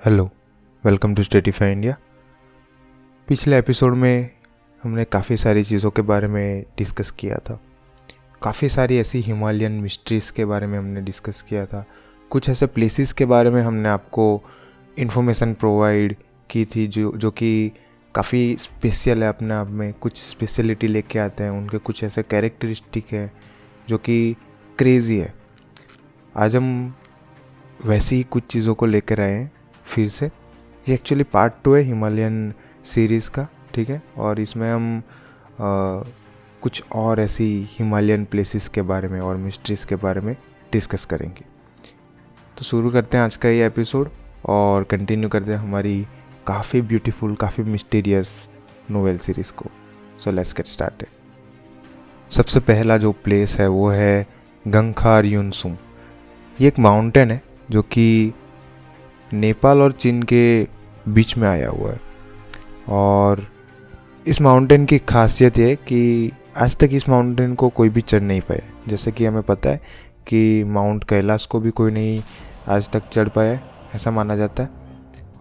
Hello, welcome to Statify India. पिछले episode में हमने काफ़ी सारी चीज़ों के बारे में डिस्कस किया था। काफ़ी सारी ऐसी हिमालयन मिस्ट्रीज़ के बारे में हमने डिस्कस किया था। कुछ ऐसे प्लेसेस के बारे में हमने आपको इन्फॉर्मेशन प्रोवाइड की थी जो कि काफ़ी स्पेशल है अपने आप में, कुछ स्पेशलिटी लेके आते हैं, उनके कुछ ऐसे कैरेक्टरिस्टिक है जो कि क्रेज़ी है। आज हम वैसी ही कुछ चीज़ों को लेकर आए हैं फिर से। ये एक्चुअली पार्ट 2 है हिमालयन सीरीज़ का, ठीक है। और इसमें हम कुछ और ऐसी हिमालयन प्लेसेस के बारे में और मिस्ट्रीज़ के बारे में डिस्कस करेंगे। तो शुरू करते हैं आज का ये एपिसोड और कंटिन्यू करते हैं हमारी काफ़ी ब्यूटीफुल, काफ़ी मिस्टीरियस नोवेल सीरीज़ को। So let's get started. सबसे पहला जो प्लेस है वो है गंगखार युनसुम। ये एक माउंटेन है जो कि नेपाल और चीन के बीच में आया हुआ है। और इस माउंटेन की खासियत ये है कि आज तक इस माउंटेन को कोई भी चढ़ नहीं पाया। जैसे कि हमें पता है कि माउंट कैलाश को भी कोई नहीं आज तक चढ़ पाया है, ऐसा माना जाता है।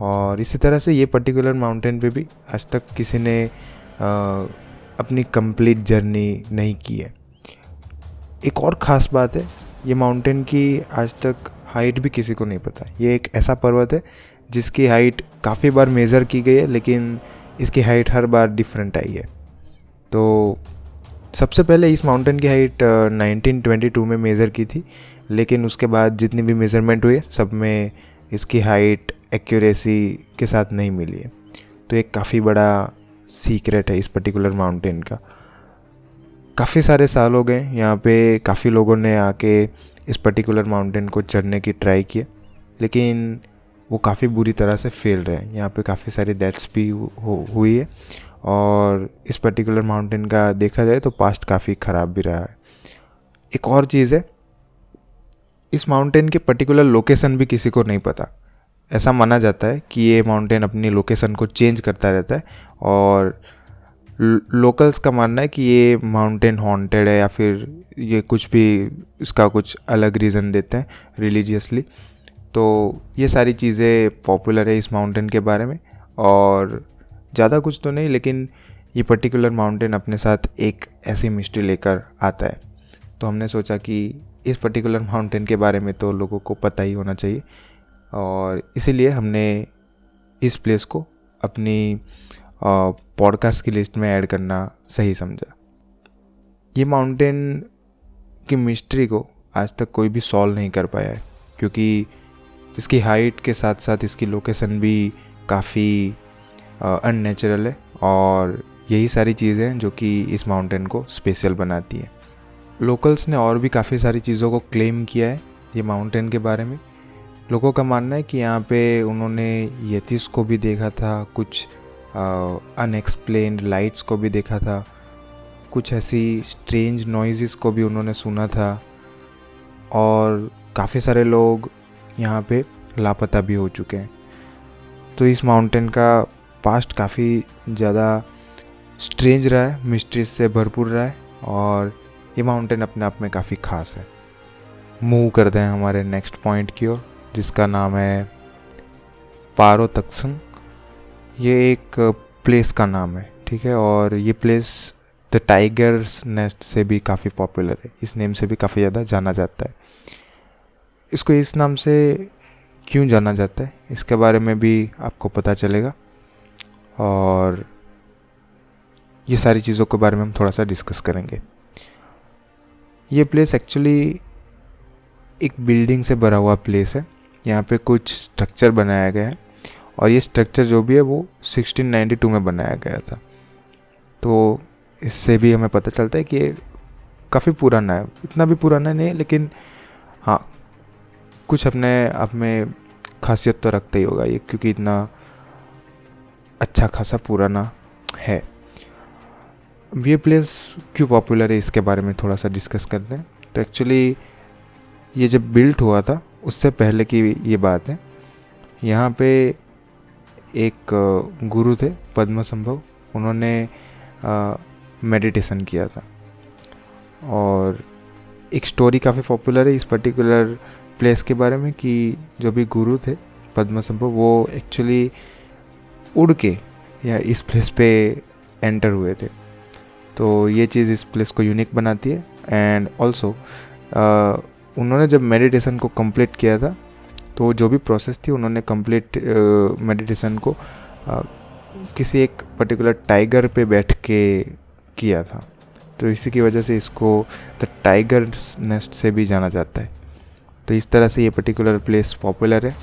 और इसी तरह से ये पर्टिकुलर माउंटेन पे भी आज तक किसी ने अपनी कंप्लीट जर्नी नहीं की है। एक और ख़ास बात है, ये माउंटेन की आज तक हाइट भी किसी को नहीं पता। ये एक ऐसा पर्वत है जिसकी हाइट काफ़ी बार मेज़र की गई है, लेकिन इसकी height her bar different I है। तो सबसे पहले इस माउंटेन की हाइट 1922 में मेज़र की थी, लेकिन उसके बाद जितनी भी मेज़रमेंट हुई है सब में इसकी हाइट एक्यूरेसी के साथ नहीं मिली है। तो एक काफ़ी बड़ा सीक्रेट है इस पर्टिकुलर माउंटेन का। काफ़ी सारे साल हो गए यहाँ पे, काफ़ी लोगों ने आके इस पर्टिकुलर माउंटेन को चढ़ने की ट्राई की, लेकिन वो काफ़ी बुरी तरह से फेल रहे हैं। यहाँ पे काफ़ी सारी डेथ्स भी हुई है। और इस पर्टिकुलर माउंटेन का देखा जाए तो पास्ट काफ़ी ख़राब भी रहा है। एक और चीज़ है, इस माउंटेन के पर्टिकुलर लोकेशन भी किसी को नहीं पता। ऐसा माना जाता है कि ये माउंटेन अपनी लोकेशन को चेंज करता रहता है और लोकल्स का मानना है कि ये माउंटेन हॉन्टेड है या फिर ये कुछ भी इसका कुछ अलग रीज़न देते हैं रिलीजियसली। तो ये सारी चीज़ें पॉपुलर है इस माउंटेन के बारे में। और ज़्यादा कुछ तो नहीं, लेकिन ये पर्टिकुलर माउंटेन अपने साथ एक ऐसी मिस्ट्री लेकर आता है। तो हमने सोचा कि इस पर्टिकुलर माउंटेन के बारे में तो लोगों को पता ही होना चाहिए, और इसीलिए हमने इस प्लेस को अपनी पॉडकास्ट की लिस्ट में ऐड करना सही समझा। ये माउंटेन की मिस्ट्री को आज तक कोई भी सॉल्व नहीं कर पाया है, क्योंकि इसकी हाइट के साथ साथ इसकी लोकेशन भी काफ़ी अननेचुरल है। और यही सारी चीज़ें हैं जो कि इस माउंटेन को स्पेशल बनाती है। लोकल्स ने और भी काफ़ी सारी चीज़ों को क्लेम किया है ये माउंटेन के बारे में। लोगों का मानना है कि यहाँ पे उन्होंने यतीस को भी देखा था, कुछ अनएक्सप्लेन्ड लाइट्स को भी देखा था, कुछ ऐसी स्ट्रेंज नॉइज़ेस को भी उन्होंने सुना था। और काफ़ी सारे लोग यहाँ पे लापता भी हो चुके हैं। तो इस माउंटेन का पास्ट काफ़ी ज़्यादा स्ट्रेंज रहा है, मिस्ट्रीज से भरपूर रहा है, और ये माउंटेन अपने आप में काफ़ी ख़ास है। मूव करते हैं हमारे नेक्स्ट पॉइंट की ओर, जिसका नाम है पारो तक्संग। ये एक प्लेस का नाम है, ठीक है। और ये प्लेस द टाइगर्स नेस्ट से भी काफ़ी पॉपुलर है, इस नेम से भी काफ़ी ज़्यादा जाना जाता है। इसको इस नाम से क्यों जाना जाता है इसके बारे में भी आपको पता चलेगा, और ये सारी चीज़ों के बारे में हम थोड़ा सा डिस्कस करेंगे। ये प्लेस एक्चुअली एक बिल्डिंग से भरा हुआ प्लेस है। यहाँ पे कुछ स्ट्रक्चर बनाया गया है, और ये स्ट्रक्चर जो भी है वो 1692 में बनाया गया था। तो इससे भी हमें पता चलता है कि ये काफ़ी पुराना है। इतना भी पुराना नहीं है, लेकिन हाँ कुछ अपने आप में खासियत तो रखता ही होगा ये, क्योंकि इतना अच्छा खासा पुराना है। ये प्लेस क्यों पॉपुलर है इसके बारे में थोड़ा सा डिस्कस करते हैं। तो एक्चुअली ये जब बिल्ट हुआ था उससे पहले की ये बात है। यहाँ पे एक गुरु थे पद्मसंभव, उन्होंने मेडिटेशन किया था। और एक स्टोरी काफ़ी पॉपुलर है इस पर्टिकुलर प्लेस के बारे में कि जो भी गुरु थे पद्मसंभव वो एक्चुअली उड़ के या इस प्लेस पे एंटर हुए थे। तो ये चीज़ इस प्लेस को यूनिक बनाती है। एंड ऑल्सो उन्होंने जब मेडिटेशन को कंप्लीट किया था तो जो भी प्रोसेस थी उन्होंने कंप्लीट मेडिटेशन को किसी एक पर्टिकुलर टाइगर पे बैठ के किया था। तो इसी की वजह से इसको द टाइगर नेस्ट से भी जाना जाता है। तो इस तरह से ये पर्टिकुलर प्लेस पॉपुलर है।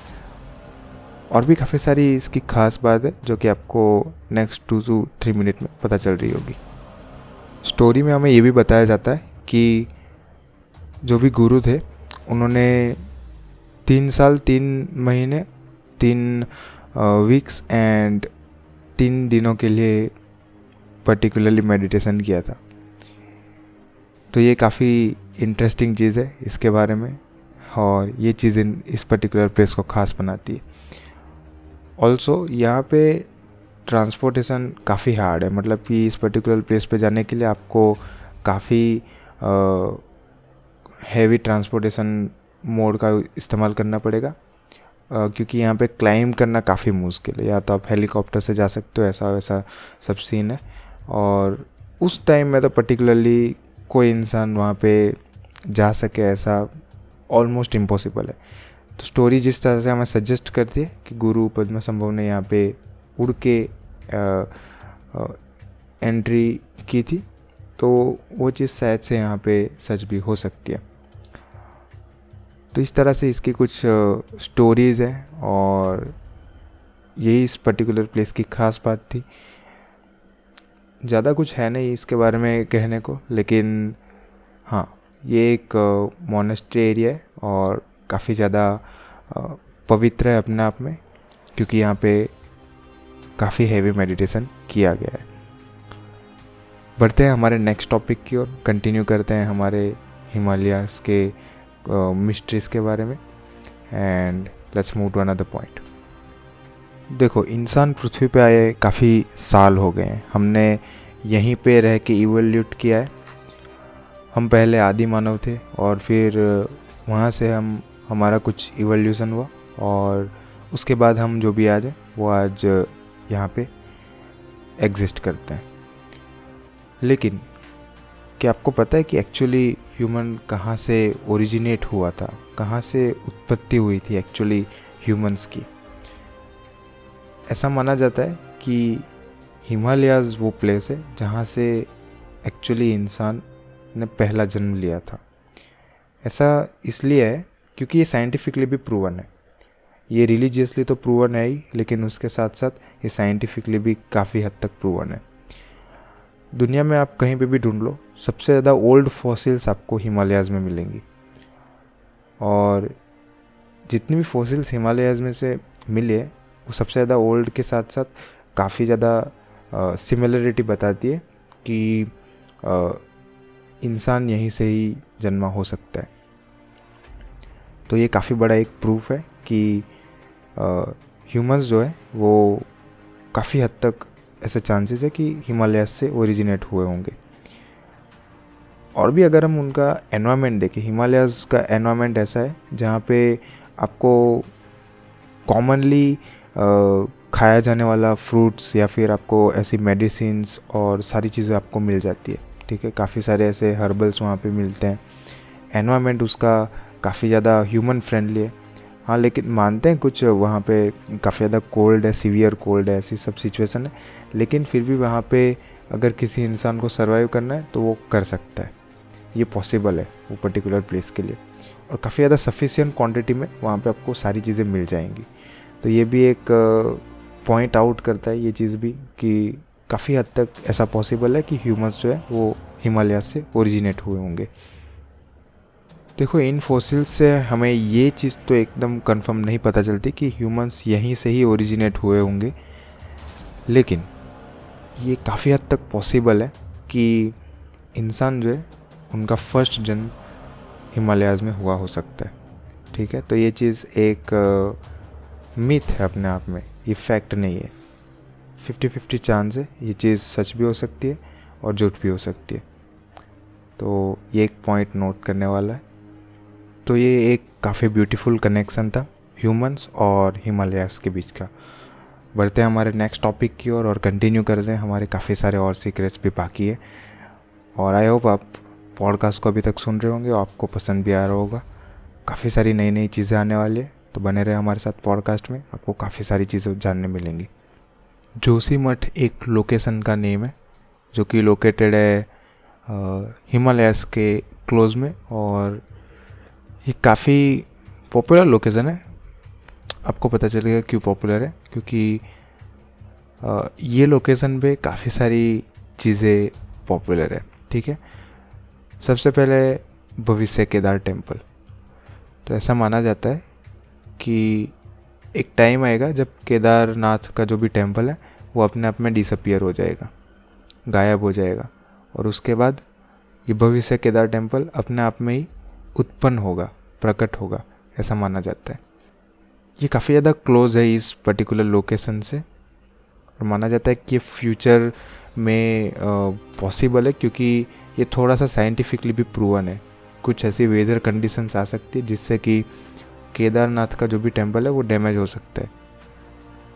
और भी काफ़ी सारी इसकी ख़ास बात है जो कि आपको नेक्स्ट 2 to 3 मिनट में पता चल रही होगी। स्टोरी में हमें ये भी बताया जाता है कि जो भी गुरु थे उन्होंने 3 साल 3 महीने 3 वीक्स एंड 3 दिनों के लिए पर्टिकुलरली मेडिटेशन किया था। तो ये काफ़ी इंटरेस्टिंग चीज़ है इसके बारे में, और ये चीज़ें इस पर्टिकुलर प्लेस को ख़ास बनाती है। ऑल्सो यहाँ पे ट्रांसपोर्टेशन काफ़ी हार्ड है, मतलब कि इस पर्टिकुलर प्लेस पे जाने के लिए आपको काफ़ी हैवी ट्रांसपोर्टेशन मोड का इस्तेमाल करना पड़ेगा, क्योंकि यहाँ पे क्लाइंब करना काफ़ी मुश्किल है। या तो आप हेलीकॉप्टर से जा सकते हो, ऐसा वैसा सब सीन है। और उस टाइम में तो पर्टिकुलरली कोई इंसान वहाँ पे जा सके ऐसा ऑलमोस्ट इम्पॉसिबल है। तो स्टोरी जिस तरह से हमें सजेस्ट करती है कि गुरु पद्मसंभव ने यहाँ पे उड़ के एंट्री की थी, तो वो चीज़ शायद से यहाँ पे सच भी हो सकती है। तो इस तरह से इसकी कुछ स्टोरीज़ है और यही इस पर्टिकुलर प्लेस की ख़ास बात थी। ज़्यादा कुछ है नहीं इसके बारे में कहने को, लेकिन हाँ, ये एक मोनेस्ट्री एरिया है और काफ़ी ज़्यादा पवित्र है अपने आप में, क्योंकि यहाँ पे काफ़ी हैवी मेडिटेशन किया गया है। बढ़ते हैं हमारे नेक्स्ट टॉपिक की ओर, कंटिन्यू करते हैं हमारे हिमालयाज़ के मिस्ट्रीज़ के बारे में। And let's move to another point. देखो, इंसान पृथ्वी पे आए काफ़ी साल हो गए हैं। हमने यहीं पे रह के इवोल्यूट किया है। हम पहले आदि मानव थे और फिर वहाँ से हमारा कुछ इवोल्यूशन हुआ, और उसके बाद हम जो भी आज है वो आज यहाँ पे एग्जिस्ट करते हैं। लेकिन क्या आपको पता है कि एक्चुअली ह्यूमन कहाँ से ओरिजिनेट हुआ था, कहाँ से उत्पत्ति हुई थी एक्चुअली ह्यूमंस की? ऐसा माना जाता है कि हिमालयाज़ वो प्लेस है जहाँ से एक्चुअली इंसान ने पहला जन्म लिया था। ऐसा इसलिए है क्योंकि ये साइंटिफिकली भी प्रूवन है। ये रिलीजियसली तो प्रूवन है ही, लेकिन उसके साथ साथ ये साइंटिफिकली भी काफ़ी हद तक प्रूवन है। दुनिया में आप कहीं पे भी ढूंढ लो, सबसे ज़्यादा ओल्ड फॉसिल्स आपको हिमालयाज़ में मिलेंगी। और जितनी भी फॉसिल्स हिमालयाज़ में से मिले वो सबसे ज़्यादा ओल्ड के साथ साथ काफ़ी ज़्यादा सिमिलरिटी बताती है कि इंसान यहीं से ही जन्मा हो सकता है। तो ये काफ़ी बड़ा एक प्रूफ है कि ह्यूमंस जो है वो काफ़ी हद तक ऐसे चांसेस है कि हिमालय से ओरिजिनेट हुए होंगे। और भी अगर हम उनका एनवायरनमेंट देखें, हिमालयाज़ का एनवायरनमेंट ऐसा है जहाँ पे आपको कॉमनली खाया जाने वाला फ्रूट्स या फिर आपको ऐसी मेडिसिन्स और सारी चीज़ें आपको मिल जाती है। ठीक है, काफ़ी सारे ऐसे हर्बल्स वहाँ पे मिलते हैं। एनवायरनमेंट उसका काफ़ी ज़्यादा ह्यूमन फ्रेंडली है। हाँ, लेकिन मानते हैं कुछ वहाँ पे काफ़ी ज़्यादा कोल्ड है, सीवियर कोल्ड है, ऐसी सब सिचुएशन है, लेकिन फिर भी वहाँ पे अगर किसी इंसान को सर्वाइव करना है तो वो कर सकता है। ये पॉसिबल है वो पर्टिकुलर प्लेस के लिए, और काफ़ी ज़्यादा सफिशिएंट क्वांटिटी में वहाँ पे आपको सारी चीज़ें मिल जाएंगी। तो ये भी एक पॉइंट आउट करता है ये चीज़ भी कि काफ़ी हद तक ऐसा पॉसिबल है कि ह्यूमंस जो है वो हिमालय से ओरिजिनेट हुए होंगे। देखो, इन फॉसिल्स से हमें ये चीज़ तो एकदम कंफर्म नहीं पता चलती कि ह्यूमंस यहीं से ही ओरिजिनेट हुए होंगे, लेकिन ये काफ़ी हद तक पॉसिबल है कि इंसान जो है उनका फर्स्ट जन्म हिमालयाज़ में हुआ हो सकता है। ठीक है, तो ये चीज़ एक मिथ है अपने आप में, ये फैक्ट नहीं है। 50-50 चांस है, ये चीज़ सच भी हो सकती है और झूठ भी हो सकती है। तो ये एक पॉइंट नोट करने वाला है। तो ये एक काफ़ी ब्यूटीफुल कनेक्शन था ह्यूमंस और हिमालयास के बीच का। बढ़ते हैं हमारे नेक्स्ट टॉपिक की ओर और कंटिन्यू करते हैं, हमारे काफ़ी सारे और सीक्रेट्स भी बाकी है। और आई होप आप पॉडकास्ट को अभी तक सुन रहे होंगे और आपको पसंद भी आ रहा होगा। काफ़ी सारी नई नई चीज़ें आने वाली है, तो बने रहे हमारे साथ पॉडकास्ट में, आपको काफ़ी सारी चीज़ें जानने मिलेंगी। जोशीमठ एक लोकेशन का नेम है जो कि लोकेटेड है हिमालयास के क्लोज में, और ये काफ़ी पॉपुलर लोकेशन है। आपको पता चलेगा क्यों पॉपुलर है, क्योंकि ये लोकेशन पे काफ़ी सारी चीज़ें पॉपुलर है। ठीक है, सबसे पहले भविष्य केदार टेम्पल। तो ऐसा माना जाता है कि एक टाइम आएगा जब केदारनाथ का जो भी टेम्पल है वो अपने आप में डिसअपियर हो जाएगा, गायब हो जाएगा, और उसके बाद ये भविष्य केदार टेम्पल अपने आप में ही उत्पन्न होगा, प्रकट होगा, ऐसा माना जाता है। ये काफ़ी ज़्यादा क्लोज है इस पर्टिकुलर लोकेशन से, और माना जाता है कि ये फ्यूचर में पॉसिबल है, क्योंकि ये थोड़ा सा साइंटिफिकली भी प्रूवन है। कुछ ऐसी वेदर कंडीशंस आ सकती है जिससे कि केदारनाथ का जो भी टेम्पल है वो डैमेज हो सकता है।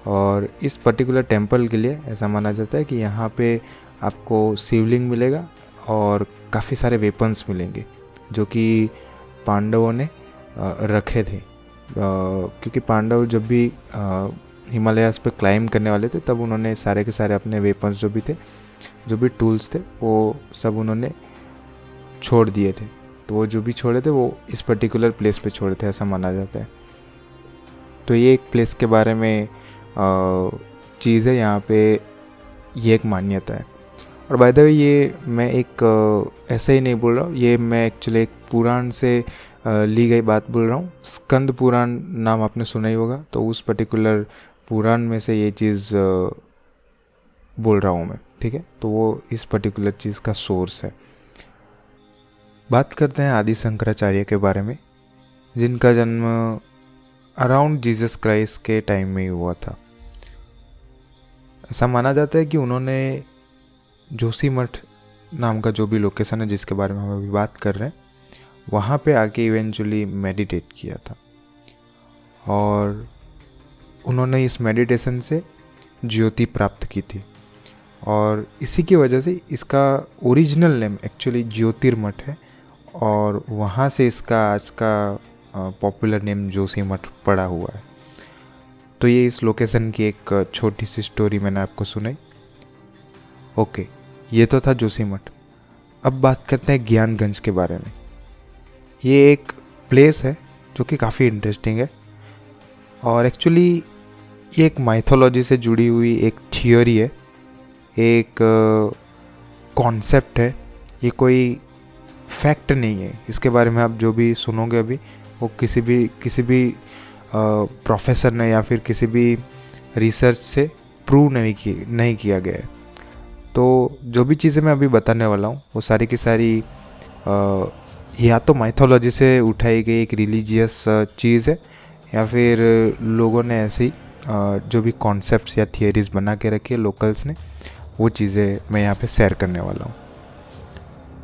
और इस पर्टिकुलर टेम्पल के लिए ऐसा माना जाता है कि यहाँ पे आपको शिवलिंग मिलेगा और काफ़ी सारे वेपन्स मिलेंगे जो कि पांडवों ने रखे थे, क्योंकि पांडव जब भी हिमालयास पे क्लाइम करने वाले थे तब उन्होंने सारे के सारे अपने वेपन्स जो भी थे, जो भी टूल्स थे, वो सब उन्होंने छोड़ दिए थे। तो वो जो भी छोड़े थे वो इस पर्टिकुलर प्लेस पे छोड़े थे, ऐसा माना जाता है। तो ये एक प्लेस के बारे में चीज़ है, यहाँ पे ये एक मान्यता है। और बाय द वे ये मैं एक ऐसे ही नहीं बोल रहा हूँ, ये मैं एक्चुअली एक पुराण से ली गई बात बोल रहा हूँ। स्कंद पुराण नाम आपने सुना ही होगा, तो उस पर्टिकुलर पुराण में से ये चीज़ बोल रहा हूँ मैं। ठीक है, तो वो इस पर्टिकुलर चीज़ का सोर्स है। बात करते हैं आदि शंकराचार्य के बारे में, जिनका जन्म अराउंड जीसस क्राइस्ट के टाइम में ही हुआ था। ऐसा माना जाता है कि उन्होंने जोशीमठ नाम का जो भी लोकेशन है जिसके बारे में हम अभी बात कर रहे हैं, वहाँ पे आके इवेंचुअली मेडिटेट किया था, और उन्होंने इस मेडिटेशन से ज्योति प्राप्त की थी, और इसी की वजह से इसका ओरिजिनल नेम एक्चुअली ज्योतिर्मठ है, और वहाँ से इसका आज का पॉपुलर नेम जोशीमठ पड़ा हुआ है। तो ये इस लोकेशन की एक छोटी सी स्टोरी मैंने आपको सुनाई। ओके, ये तो था जोशीमठ। अब बात करते हैं ज्ञानगंज के बारे में। ये एक प्लेस है जो कि काफ़ी इंटरेस्टिंग है, और एक्चुअली ये एक माइथोलॉजी से जुड़ी हुई एक थियोरी है, एक कॉन्सेप्ट है। ये कोई फैक्ट नहीं है। इसके बारे में आप जो भी सुनोगे अभी वो किसी भी प्रोफेसर ने या फिर किसी भी रिसर्च से प्रूव नहीं किया गया है। तो जो भी चीज़ें मैं अभी बताने वाला हूँ वो सारी की सारी या तो माइथोलॉजी से उठाई गई एक रिलीजियस चीज़ है, या फिर लोगों ने ऐसे ही जो भी कॉन्सेप्ट्स या थियरीज बना के रखी है लोकल्स ने, वो चीज़ें मैं यहाँ पे शेयर करने वाला हूँ।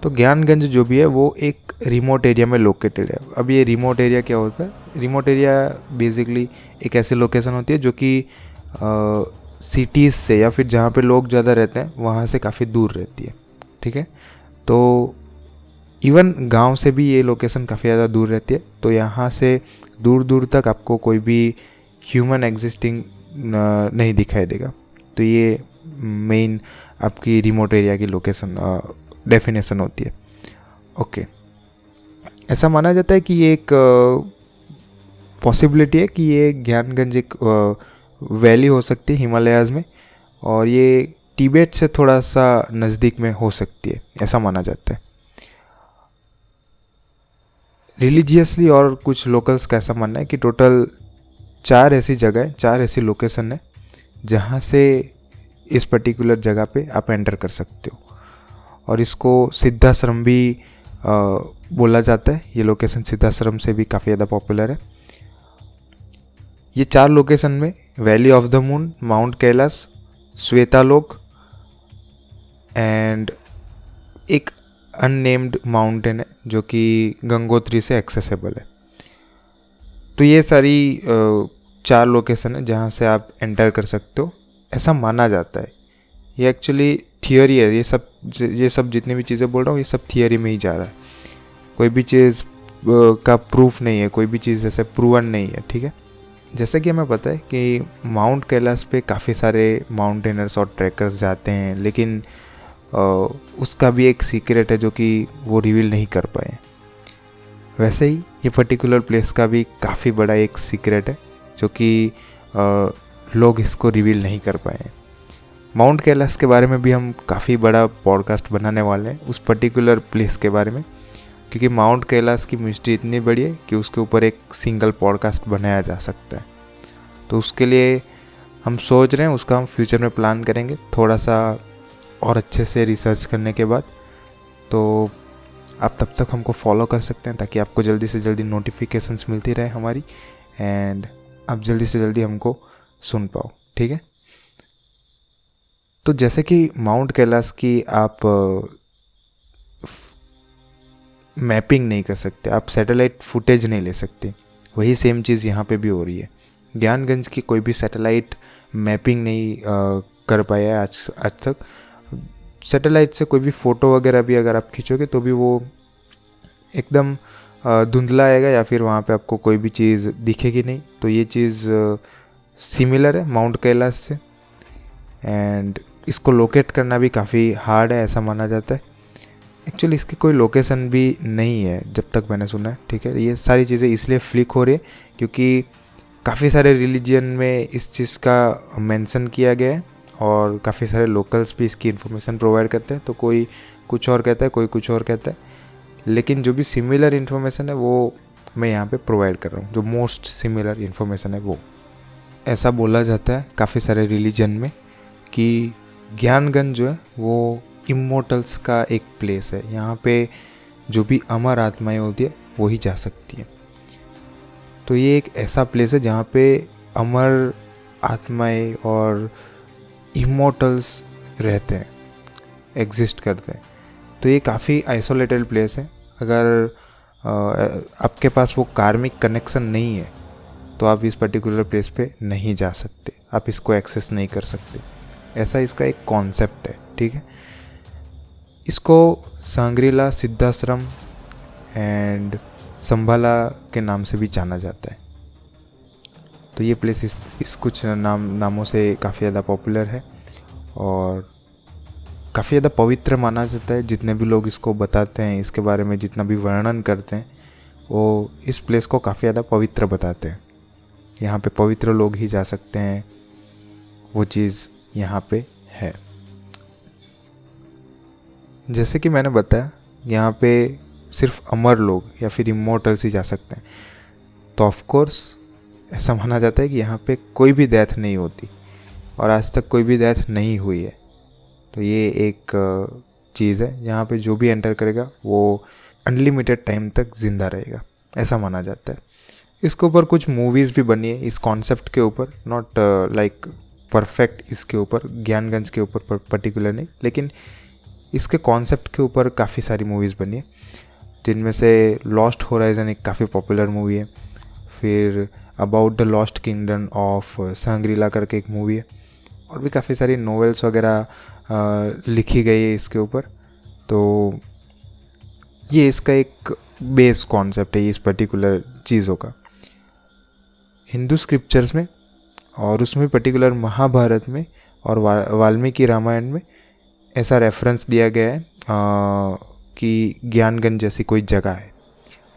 तो ज्ञानगंज जो भी है वो एक रिमोट एरिया में लोकेटेड है। अब ये रिमोट एरिया क्या होता है? रिमोट एरिया बेसिकली एक ऐसी लोकेशन होती है जो कि सिटीज़ से या फिर जहाँ पे लोग ज़्यादा रहते हैं वहाँ से काफ़ी दूर रहती है। ठीक है, तो इवन गांव से भी ये लोकेशन काफ़ी ज़्यादा दूर रहती है। तो यहाँ से दूर दूर तक आपको कोई भी ह्यूमन एग्जिस्टिंग नहीं दिखाई देगा। तो ये मेन आपकी रिमोट एरिया की लोकेशन डेफिनेशन होती है। ओके, ऐसा माना जाता है कि ये एक पॉसिबिलिटी है कि ये ज्ञानगंज एक वैली हो सकती है हिमालयाज़ में, और ये तिब्बत से थोड़ा सा नज़दीक में हो सकती है, ऐसा माना जाता है रिलीजियसली। और कुछ लोकल्स का ऐसा मानना है कि टोटल 4 ऐसी जगह है, 4 ऐसी लोकेशन है जहाँ से इस पर्टिकुलर जगह पे आप एंटर कर सकते हो, और इसको सिद्धाश्रम भी बोला जाता है। ये लोकेशन सिद्धाश्रम से भी काफ़ी ज़्यादा पॉपुलर है। ये 4 लोकेशन में valley of the moon, mount Kailash, Shvetalok and एक अननेम्ड माउंटेन है जो कि गंगोत्री से एक्सेसिबल है। तो ये सारी 4 लोकेशन है जहाँ से आप एंटर कर सकते हो, ऐसा माना जाता है। ये एक्चुअली थियोरी है, ये सब जितनी भी चीज़ें बोल रहा हूँ ये सब थियोरी में ही जा रहा है। कोई भी चीज़ का प्रूफ नहीं है, कोई भी चीज़ ऐसे प्रूवन नहीं है, ठीक है। जैसे कि हमें पता है कि माउंट कैलाश पे काफ़ी सारे माउंटेनर्स और ट्रैकर्स जाते हैं, लेकिन उसका भी एक सीक्रेट है जो कि वो रिवील नहीं कर पाए। वैसे ही ये पर्टिकुलर प्लेस का भी काफ़ी बड़ा एक सीक्रेट है जो कि लोग इसको रिवील नहीं कर पाए। माउंट कैलाश के बारे में भी हम काफ़ी बड़ा पॉडकास्ट बनाने वाले हैं उस पर्टिकुलर प्लेस के बारे में, क्योंकि माउंट कैलाश की मिस्ट्री इतनी बड़ी है कि उसके ऊपर एक सिंगल पॉडकास्ट बनाया जा सकता है। तो उसके लिए हम सोच रहे हैं, उसका हम फ्यूचर में प्लान करेंगे थोड़ा सा और अच्छे से रिसर्च करने के बाद। तो आप तब तक हमको फॉलो कर सकते हैं ताकि आपको जल्दी से जल्दी नोटिफिकेशंस मिलती रहे हमारी, एंड आप जल्दी से जल्दी हमको सुन पाओ, ठीक है। तो जैसे कि माउंट कैलाश की आप मैपिंग नहीं कर सकते, आप सैटेलाइट फुटेज नहीं ले सकते, वही सेम चीज़ यहाँ पे भी हो रही है। ज्ञानगंज की कोई भी सैटेलाइट मैपिंग नहीं कर पाया है आज तक। सैटेलाइट से कोई भी फ़ोटो वगैरह भी अगर आप खींचोगे तो भी वो एकदम धुंधला आएगा या फिर वहाँ पे आपको कोई भी चीज़ दिखेगी नहीं। तो ये चीज़ सिमिलर है माउंट कैलाश से, एंड इसको लोकेट करना भी काफ़ी हार्ड है ऐसा माना जाता है। एक्चुअली इसकी कोई लोकेशन भी नहीं है जब तक मैंने सुना है, ठीक है। ये सारी चीज़ें इसलिए फ्लिक हो रही है क्योंकि काफ़ी सारे रिलीजन में इस चीज़ का मेंशन किया गया है और काफ़ी सारे लोकल्स भी इसकी इन्फॉर्मेशन प्रोवाइड करते हैं। तो कोई कुछ और कहता है, कोई कुछ और कहता है, लेकिन जो भी सिमिलर इन्फॉर्मेशन है वो मैं यहाँ पे प्रोवाइड कर रहा हूँ। जो मोस्ट सिमिलर इन्फॉर्मेशन है वो ऐसा बोला जाता है काफ़ी सारे रिलीजन में कि ज्ञानगंज जो है वो इमोर्टल्स का एक प्लेस है। यहाँ पे जो भी अमर आत्माएं होती है वो ही जा सकती है। तो ये एक ऐसा प्लेस है जहाँ पे अमर आत्माएं और इमोर्टल्स रहते हैं, एग्जिस्ट करते हैं। तो ये काफ़ी आइसोलेटेड प्लेस है। अगर आपके पास वो कार्मिक कनेक्शन नहीं है तो आप इस पर्टिकुलर प्लेस पे नहीं जा सकते, आप इसको एक्सेस नहीं कर सकते। ऐसा इसका एक कॉन्सेप्ट है, ठीक है। इसको सांग्रीला, सिद्धाश्रम एंड संभाला के नाम से भी जाना जाता है। तो ये प्लेस इस कुछ नामों से काफ़ी ज़्यादा पॉपुलर है और काफ़ी ज़्यादा पवित्र माना जाता है। जितने भी लोग इसको बताते हैं, इसके बारे में जितना भी वर्णन करते हैं, वो इस प्लेस को काफ़ी ज़्यादा पवित्र बताते हैं। यहाँ पे पवित्र लोग ही जा सकते हैं, वो चीज़ यहाँ पे है। जैसे कि मैंने बताया, यहाँ पे सिर्फ अमर लोग या फिर इमोर्टल्स ही जा सकते हैं। तो ऑफ कोर्स ऐसा माना जाता है कि यहाँ पे कोई भी डेथ नहीं होती और आज तक कोई भी डेथ नहीं हुई है। तो ये एक चीज़ है, यहाँ पे जो भी एंटर करेगा वो अनलिमिटेड टाइम तक ज़िंदा रहेगा, ऐसा माना जाता है। इसके ऊपर कुछ मूवीज़ भी बनी है इस कॉन्सेप्ट के ऊपर, नॉट लाइक परफेक्ट इसके ऊपर, ज्ञानगंज के ऊपर पर्टिकुलर नहीं, लेकिन इसके कॉन्सेप्ट के ऊपर काफ़ी सारी मूवीज़ बनी है, जिनमें से लॉस्ट होराइजन एक काफ़ी पॉपुलर मूवी है। फिर about the lost kingdom of Shangrila करके एक मूवी है, और भी काफ़ी सारी नॉवेल्स वगैरह लिखी गई है इसके ऊपर। तो ये इसका एक बेस कॉन्सेप्ट है इस पर्टिकुलर चीज़ों का। हिंदू स्क्रिप्चर्स में और उसमें पर्टिकुलर महाभारत में और वाल्मीकि रामायण में ऐसा रेफरेंस दिया गया है कि ज्ञानगंज जैसी कोई जगह है,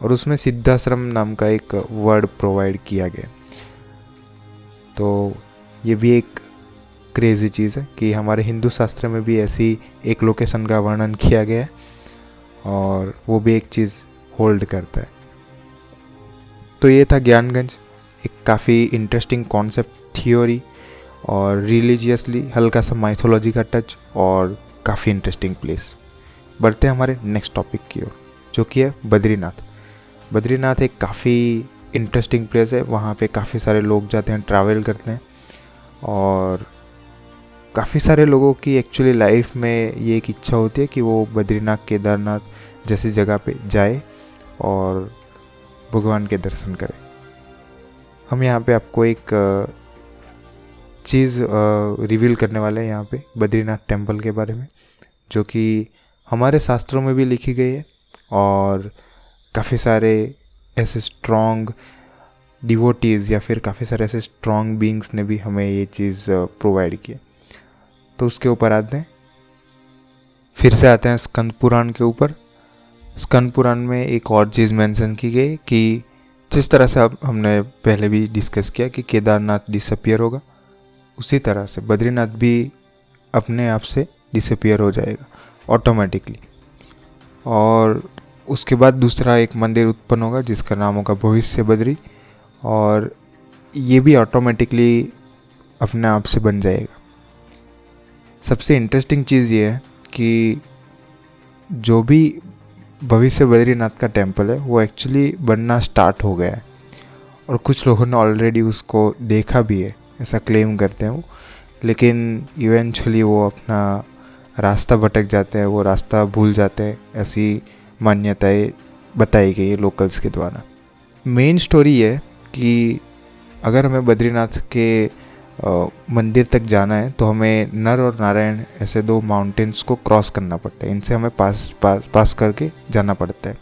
और उसमें सिद्धाश्रम नाम का एक वर्ड प्रोवाइड किया गया। तो ये भी एक क्रेज़ी चीज़ है कि हमारे हिंदू शास्त्र में भी ऐसी एक लोकेशन का वर्णन किया गया है और वो भी एक चीज़ होल्ड करता है। तो ये था ज्ञानगंज, एक काफ़ी इंटरेस्टिंग कॉन्सेप्ट, थियोरी और रिलीजियसली हल्का सा माइथोलॉजी का टच, और काफ़ी इंटरेस्टिंग प्लेस। बढ़ते हैं हमारे नेक्स्ट टॉपिक की ओर, जो कि है बद्रीनाथ। बद्रीनाथ एक काफ़ी इंटरेस्टिंग प्लेस है। वहाँ पे काफ़ी सारे लोग जाते हैं, ट्रैवल करते हैं, और काफ़ी सारे लोगों की एक्चुअली लाइफ में ये एक इच्छा होती है कि वो बद्रीनाथ, केदारनाथ जैसी जगह पे जाए और भगवान के दर्शन करे। हम यहाँ पे आपको एक चीज़ रिवील करने वाले हैं यहाँ पे बद्रीनाथ टेम्पल के बारे में, जो कि हमारे शास्त्रों में भी लिखी गई है और काफ़ी सारे ऐसे स्ट्रॉन्ग डिवोटीज़ या फिर काफ़ी सारे ऐसे स्ट्रॉन्ग बीइंग्स ने भी हमें ये चीज़ प्रोवाइड की है। तो उसके ऊपर आते हैं, फिर से आते हैं स्कंद पुराण के ऊपर। स्कंद पुराण में एक और चीज़ मेंशन की गई कि जिस तरह से अब हमने पहले भी डिस्कस किया कि केदारनाथ डिसअपियर होगा, उसी तरह से बद्रीनाथ भी अपने आप से डिसअपियर हो जाएगा ऑटोमेटिकली। और उसके बाद दूसरा एक मंदिर उत्पन्न होगा जिसका नाम होगा भविष्य बद्री, और ये भी ऑटोमेटिकली अपने आप से बन जाएगा। सबसे इंटरेस्टिंग चीज़ ये है कि जो भी भविष्य बद्रीनाथ का टेम्पल है वो एक्चुअली बनना स्टार्ट हो गया है, और कुछ लोगों ने ऑलरेडी उसको देखा भी है, ऐसा क्लेम करते हैं वो। लेकिन इवेंचुअली वो अपना रास्ता भटक जाते हैं, वो रास्ता भूल जाते हैं, ऐसी मान्यताएं बताई गई है लोकल्स के द्वारा। मेन स्टोरी ये है कि अगर हमें बद्रीनाथ के मंदिर तक जाना है तो हमें नर और नारायण ऐसे दो माउंटेन्स को क्रॉस करना पड़ता है, इनसे हमें पास करके जाना पड़ता है।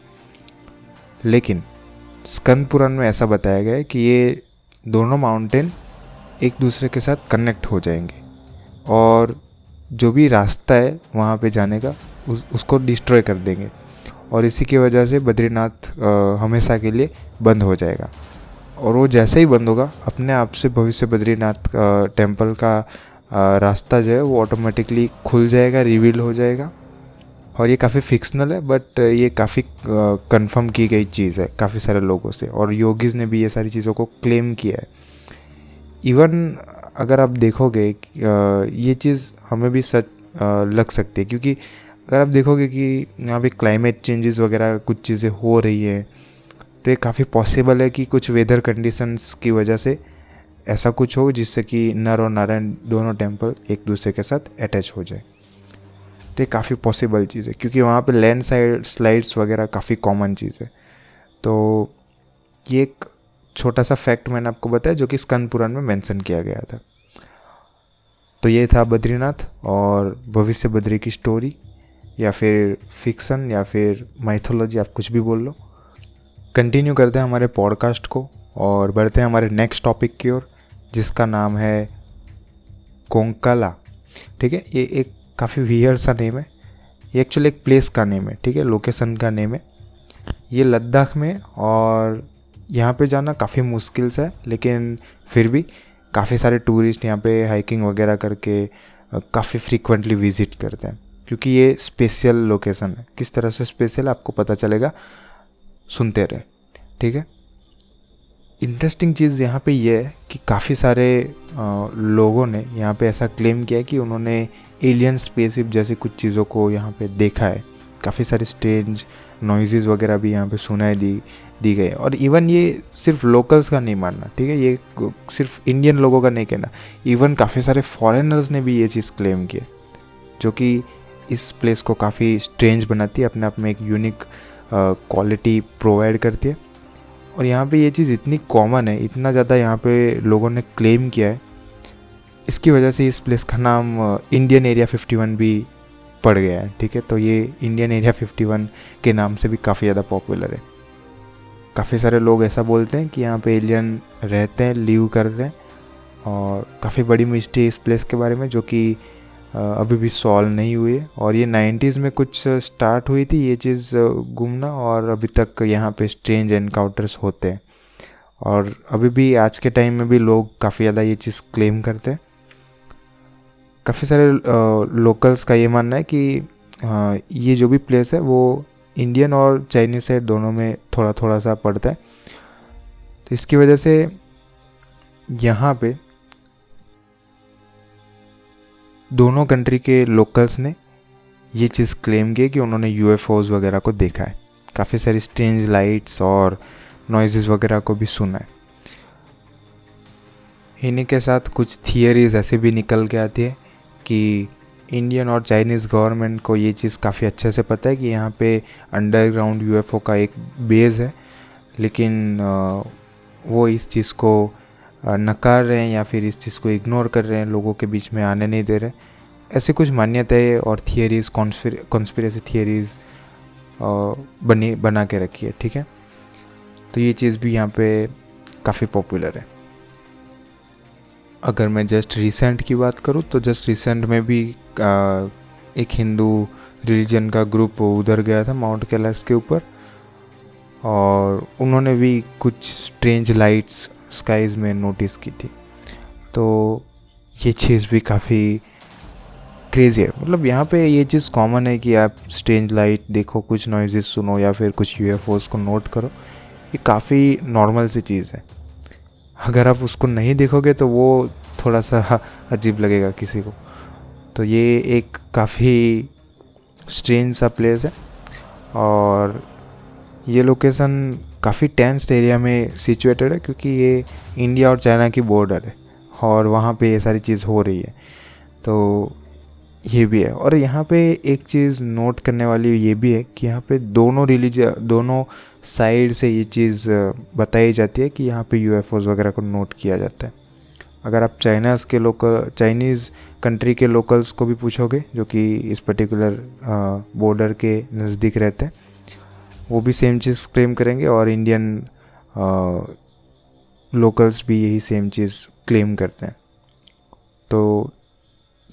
लेकिन स्कंद पुराण में ऐसा बताया गया है कि ये दोनों माउंटेन एक दूसरे के साथ कनेक्ट हो जाएंगे, और जो भी रास्ता है वहाँ पे जाने का उसको डिस्ट्रॉय कर देंगे, और इसी की वजह से बद्रीनाथ हमेशा के लिए बंद हो जाएगा। और वो जैसे ही बंद होगा अपने आप से भविष्य बद्रीनाथ टेम्पल का रास्ता जो है वो ऑटोमेटिकली खुल जाएगा, रिवील हो जाएगा। और ये काफ़ी फिक्शनल है, बट ये काफ़ी कंफर्म की गई चीज़ है काफ़ी सारे लोगों से, और योगीज़ ने भी ये सारी चीज़ों को क्लेम किया है। इवन अगर आप देखोगे ये चीज़ हमें भी सच लग सकती है, क्योंकि अगर आप देखोगे कि यहाँ पे क्लाइमेट चेंजेस वगैरह कुछ चीज़ें हो रही है, तो ये काफ़ी पॉसिबल है कि कुछ वेदर कंडीशंस की वजह से ऐसा कुछ हो जिससे कि नर और नारायण दोनों टेम्पल एक दूसरे के साथ अटैच हो जाए। तो ये काफ़ी पॉसिबल चीज़ है, क्योंकि वहाँ पे लैंड स्लाइड्स वगैरह काफ़ी कॉमन चीज़ है। तो ये एक छोटा सा फैक्ट मैंने आपको बताया जो कि स्कंद पुराण में मेंशन किया गया था। तो ये था बद्रीनाथ और भविष्य बद्री की स्टोरी, या फिर फिक्सन या फिर माइथोलॉजी, आप कुछ भी बोल लो। कंटिन्यू करते हैं हमारे पॉडकास्ट को और बढ़ते हैं हमारे नेक्स्ट टॉपिक की ओर, जिसका नाम है कोंकाला। ठीक है, ये एक काफ़ी वियर्ड सा नेम है। ये एक्चुअली एक प्लेस का नेम है, ठीक है, लोकेशन का नेम है। ये लद्दाख में, और यहाँ पे जाना काफ़ी मुश्किल से है, लेकिन फिर भी काफ़ी सारे टूरिस्ट यहाँ पे हाइकिंग वगैरह करके काफ़ी फ्रीक्वेंटली विज़िट करते हैं, क्योंकि ये स्पेशल लोकेशन है। किस तरह से स्पेशल आपको पता चलेगा, सुनते रहे। ठीक है, इंटरेस्टिंग चीज़ यहाँ पे ये है कि काफ़ी सारे लोगों ने यहाँ पे ऐसा क्लेम किया है कि उन्होंने एलियन स्पेसशिप जैसी कुछ चीज़ों को यहाँ पे देखा है। काफ़ी सारे स्ट्रेंज नॉइज़ेस वगैरह भी यहाँ पे सुनाई दी गई। और इवन ये सिर्फ लोकल्स का नहीं मानना, ठीक है, ये सिर्फ इंडियन लोगों का नहीं कहना, इवन काफ़ी सारे फॉरेनर्स ने भी ये चीज़ क्लेम किया, जो कि इस प्लेस को काफ़ी स्ट्रेंज बनाती है, अपने आप में एक यूनिक क्वालिटी प्रोवाइड करती है। और यहाँ पे ये चीज़ इतनी कॉमन है, इतना ज़्यादा यहाँ पे लोगों ने क्लेम किया है, इसकी वजह से इस प्लेस का नाम इंडियन एरिया 51 भी पड़ गया है। ठीक है, तो ये इंडियन एरिया 51 के नाम से भी काफ़ी ज़्यादा पॉपुलर है। काफ़ी सारे लोग ऐसा बोलते हैं कि यहाँ पे एलियन रहते हैं, लिव करते हैं, और काफ़ी बड़ी मिस्ट्री इस प्लेस के बारे में जो कि अभी भी सॉल्व नहीं हुई है। और ये 90s में कुछ स्टार्ट हुई थी ये चीज़ घूमना, और अभी तक यहाँ पे स्ट्रेंज एनकाउंटर्स होते हैं, और अभी भी आज के टाइम में भी लोग काफ़ी ज़्यादा ये चीज़ क्लेम करते हैं। काफ़ी सारे लोकल्स का ये मानना है कि ये जो भी प्लेस है वो इंडियन और चाइनीज साइड दोनों में थोड़ा थोड़ा सा पड़ता है। तो इसकी वजह से यहाँ पे दोनों कंट्री के लोकल्स ने ये चीज़ क्लेम की कि उन्होंने यूएफओज वगैरह को देखा है, काफ़ी सारी स्ट्रेंज लाइट्स और नॉइजेस वगैरह को भी सुना है। इन्हीं के साथ कुछ थियरीज ऐसे भी निकल के आती है कि इंडियन और चाइनीज़ गवर्नमेंट को ये चीज़ काफ़ी अच्छे से पता है कि यहाँ पे अंडरग्राउंड यूएफओ का एक बेस है, लेकिन वो इस चीज़ को नकार रहे हैं या फिर इस चीज़ को इग्नोर कर रहे हैं, लोगों के बीच में आने नहीं दे रहे। ऐसी कुछ मान्यताएं और थियरीज़, कॉन्स्पिरेसी थियरीज़ बना के रखी है, ठीक है। तो ये चीज़ भी यहाँ पे काफ़ी पॉपुलर है। अगर मैं जस्ट रिसेंट की बात करूँ तो जस्ट रिसेंट में भी एक हिंदू रिलीजन का ग्रुप उधर गया था माउंट कैलाश के ऊपर, और उन्होंने भी कुछ स्ट्रेंज लाइट्स स्काइज़ में नोटिस की थी। तो ये चीज़ भी काफ़ी क्रेज़ी है। मतलब यहाँ पे ये चीज़ कॉमन है कि आप स्ट्रेंज लाइट देखो, कुछ नॉइजेस सुनो या फिर कुछ यूएफओस को नोट करो, ये काफ़ी नॉर्मल सी चीज़ है। अगर आप उसको नहीं देखोगे तो वो थोड़ा सा अजीब लगेगा किसी को। तो ये एक काफ़ी स्ट्रेंज सा प्लेस है, और ये लोकेशन काफ़ी टेंस्ड एरिया में सिचुएटेड है, क्योंकि ये इंडिया और चाइना की बॉर्डर है और वहाँ पे ये सारी चीज़ हो रही है। तो ये भी है। और यहाँ पे एक चीज़ नोट करने वाली ये भी है कि यहाँ पे दोनों साइड से ये चीज़ बताई जाती है कि यहाँ पे यूएफओस वगैरह को नोट किया जाता है। अगर आप चाइनीज़ कंट्री के लोकल्स को भी पूछोगे, जो कि इस पर्टिकुलर बॉर्डर के नज़दीक रहते हैं, वो भी सेम चीज़ क्लेम करेंगे, और इंडियन लोकल्स भी यही सेम चीज़ क्लेम करते हैं। तो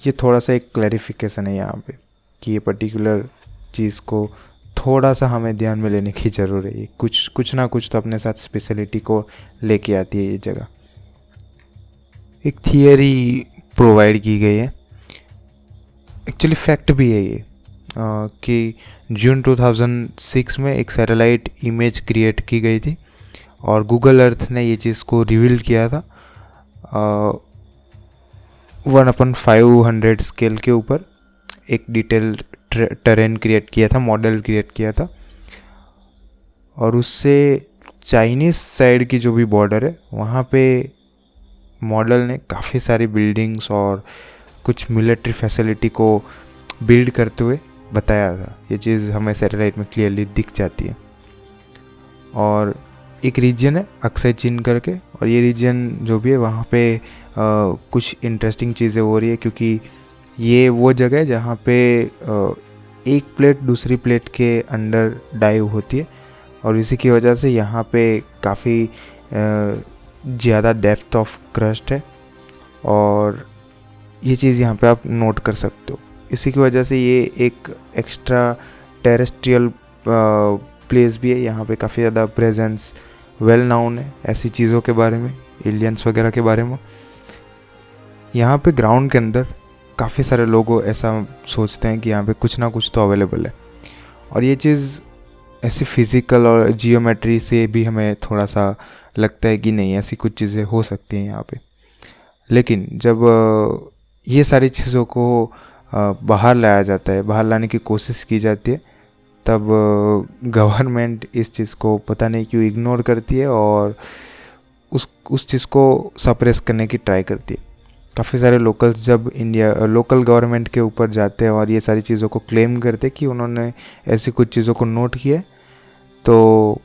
ये थोड़ा सा एक क्लैरिफिकेशन है यहाँ पे कि ये पर्टिकुलर चीज़ को थोड़ा सा हमें ध्यान में लेने की ज़रूरत है। कुछ ना कुछ तो अपने साथ स्पेशलिटी को लेके आती है ये जगह। एक थियरी प्रोवाइड की गई है, एक्चुअली फैक्ट भी है ये, कि जून 2006 में एक सैटेलाइट इमेज क्रिएट की गई थी और गूगल अर्थ ने ये चीज़ को रिवील किया था 1/500 स्केल के ऊपर। एक डिटेल टेरेन क्रिएट किया था, मॉडल क्रिएट किया था, और उससे चाइनीज़ साइड की जो भी बॉर्डर है वहाँ पे मॉडल ने काफ़ी सारी बिल्डिंग्स और कुछ मिलिट्री फैसिलिटी को बिल्ड करते हुए बताया था। ये चीज़ हमें सैटेलाइट में क्लियरली दिख जाती है। और एक रीजन है अक्सय चीन करके, और ये रीजन जो भी है वहाँ पे कुछ इंटरेस्टिंग चीज़ें हो रही है, क्योंकि ये वो जगह है जहाँ पे एक प्लेट दूसरी प्लेट के अंडर डाइव होती है, और इसी की वजह से यहाँ पे काफ़ी ज़्यादा डेप्थ ऑफ क्रस्ट है, और ये चीज़ यहाँ पे आप नोट कर सकते हो। इसी की वजह से ये एक एक्स्ट्रा टेरेस्ट्रियल प्लेस भी है। यहाँ पे काफ़ी ज़्यादा प्रेजेंस वेल नाउन है ऐसी चीज़ों के बारे में, एलियंस वगैरह के बारे में। यहाँ पे ग्राउंड के अंदर काफ़ी सारे लोग ऐसा सोचते हैं कि यहाँ पे कुछ ना कुछ तो अवेलेबल है, और ये चीज़ ऐसी फिज़िकल और जियोमेट्री से भी हमें थोड़ा सा लगता है कि नहीं, ऐसी कुछ चीज़ें हो सकती हैं यहाँ पे। लेकिन जब ये सारी चीज़ों को बाहर लाया जाता है, बाहर लाने की कोशिश की जाती है, तब गवर्नमेंट इस चीज़ को पता नहीं क्यों इग्नोर करती है और उस चीज़ को सप्रेस करने की ट्राई करती है। काफ़ी सारे लोकल्स जब लोकल गवर्नमेंट के ऊपर जाते हैं और ये सारी चीज़ों को क्लेम करते हैं कि उन्होंने ऐसी कुछ चीज़ों को नोट किया है, तो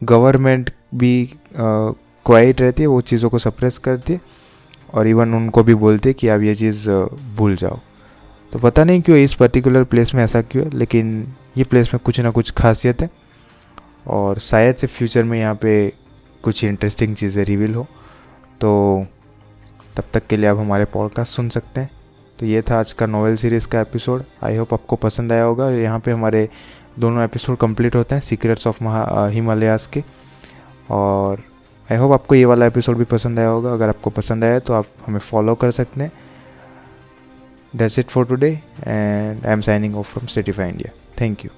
गवर्नमेंट भी क्वाइट रहती है, वो चीज़ों को सप्रेस करती है, और इवन उनको भी बोलते हैं कि आप ये चीज़ भूल जाओ। तो पता नहीं क्यों इस पर्टिकुलर प्लेस में ऐसा क्यों है, लेकिन ये प्लेस में कुछ ना कुछ खासियत है, और शायद से फ्यूचर में यहाँ पे कुछ इंटरेस्टिंग चीज़ें रिवील हो। तो तब तक के लिए आप हमारे पॉडकास्ट सुन सकते हैं। तो ये था आज का नोवेल सीरीज़ का एपिसोड। आई होप आपको पसंद आया होगा। यहाँ पे हमारे दोनों एपिसोड कंप्लीट होते हैं सीक्रेट्स ऑफ हिमालयाज़ के, और आई होप आपको ये वाला एपिसोड भी पसंद आया होगा। अगर आपको पसंद आया तो आप हमें फॉलो कर सकते हैं। That's it for today, and I'm signing off from Statify India. Thank you.